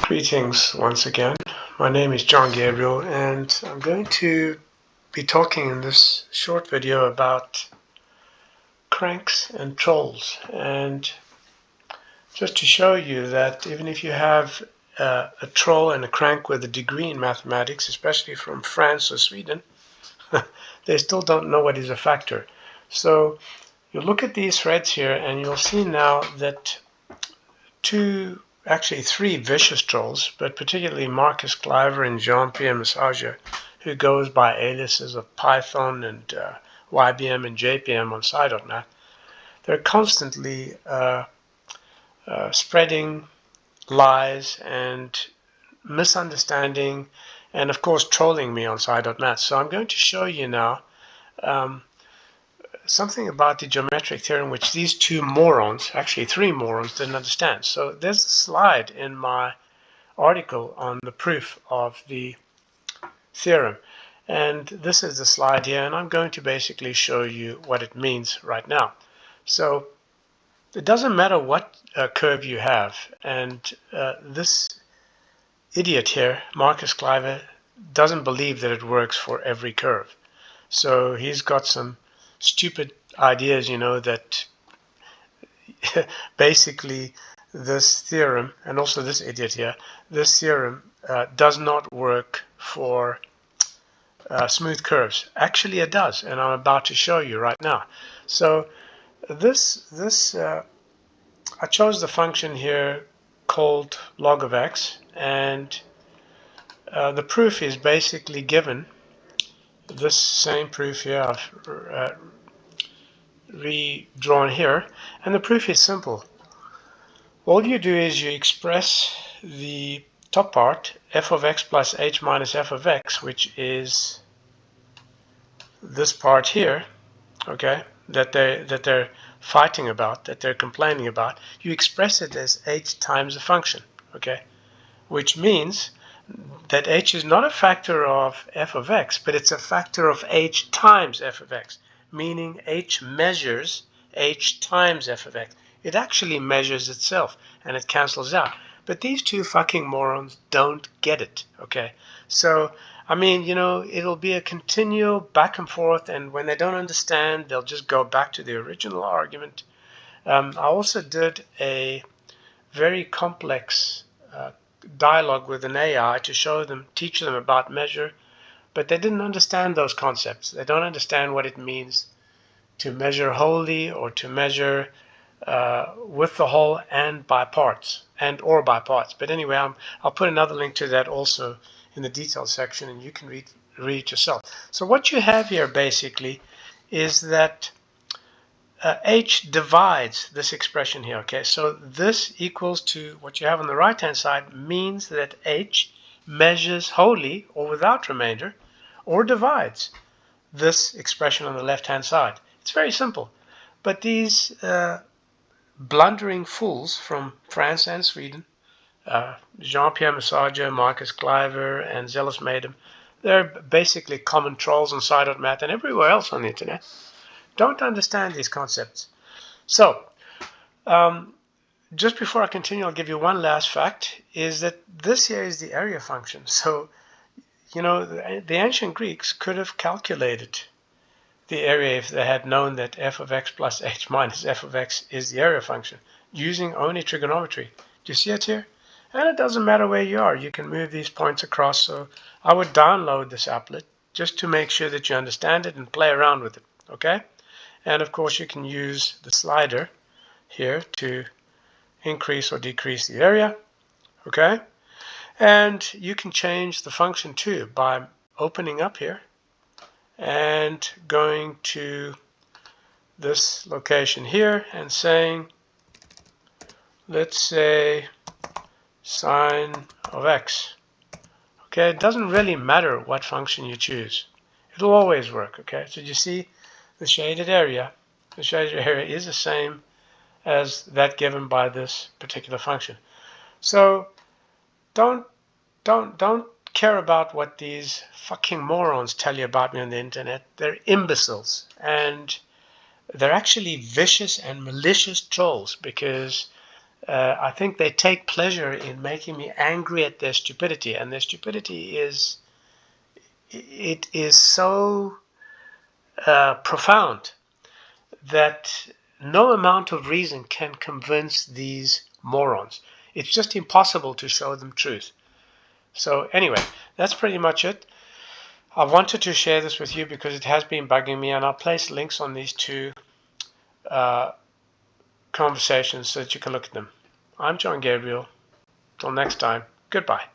Greetings once again. My name is John Gabriel, and I'm going to be talking in this short video about cranks and trolls, and just to show you that even if you have a troll and a crank with a degree in mathematics, especially from France or Sweden, they still don't know what is a factor. So you look at these threads here and you'll see now that actually three vicious trolls, but particularly Markus, Klyver, and Pierre, who goes by aliases of Python and YBM and JPM on sci.math. They're constantly spreading lies and misunderstanding and of course trolling me on sci.math. So I'm going to show you now something about the geometric theorem which these two morons, actually three morons, didn't understand. So there's a slide in my article on the proof of the theorem, and this is the slide here, and I'm going to basically show you what it means right now. So it doesn't matter what curve you have, and this idiot here, Markus Klyver, doesn't believe that it works for every curve. So he's got some stupid ideas, that basically this theorem, and also this idiot here, this theorem does not work for smooth curves. Actually it does, and I'm about to show you right now. So I chose the function here called log of x, and the proof is basically given. This same proof here I've redrawn here, and the proof is simple. All you do is you express the top part, f of x plus h minus f of x, which is this part here, okay, that they're fighting about, that they're complaining about. You express it as h times a function, okay, which means that h is not a factor of f of x, but it's a factor of h times f of x, meaning h measures h times f of x. It actually measures itself, and it cancels out. But these two fucking morons don't get it, okay? So, I mean, it'll be a continual back and forth, and when they don't understand, they'll just go back to the original argument. I also did a very complex dialogue with an AI to teach them about measure, but they didn't understand those concepts. They don't understand what it means to measure wholly or to measure with the whole and by parts, or by parts. But anyway, I'll put another link to that also in the details section, and you can read it yourself. So what you have here basically is that h divides this expression here, okay? So this equals to what you have on the right hand side means that h measures wholly or without remainder, or divides this expression on the left hand side. It's very simple. But these blundering fools from France and Sweden, Pierre, Markus Klyver, and Zealous Maiden, they're basically common trolls on sci.math and everywhere else on the internet, don't understand these concepts. So, just before I continue, I'll give you one last fact, is that this here is the area function. So, the ancient Greeks could have calculated the area if they had known that f of x plus h minus f of x is the area function, using only trigonometry. Do you see it here? And it doesn't matter where you are. You can move these points across. So I would download this applet just to make sure that you understand it and play around with it, okay? And of course you can use the slider here to increase or decrease the area, okay? And you can change the function too by opening up here and going to this location here and saying, let's say sine of x. Okay, it doesn't really matter what function you choose. It'll always work, okay? So you see the shaded area. The shaded area is the same as that given by this particular function. So don't care about what these fucking morons tell you about me on the internet. They're imbeciles, and they're actually vicious and malicious trolls, because I think they take pleasure in making me angry at their stupidity, and their stupidity is so profound that no amount of reason can convince these morons. It's just impossible to show them truth. So anyway, that's pretty much it. I wanted to share this with you because it has been bugging me, and I'll place links on these two conversations so that you can look at them. I'm John Gabriel. Till next time, goodbye.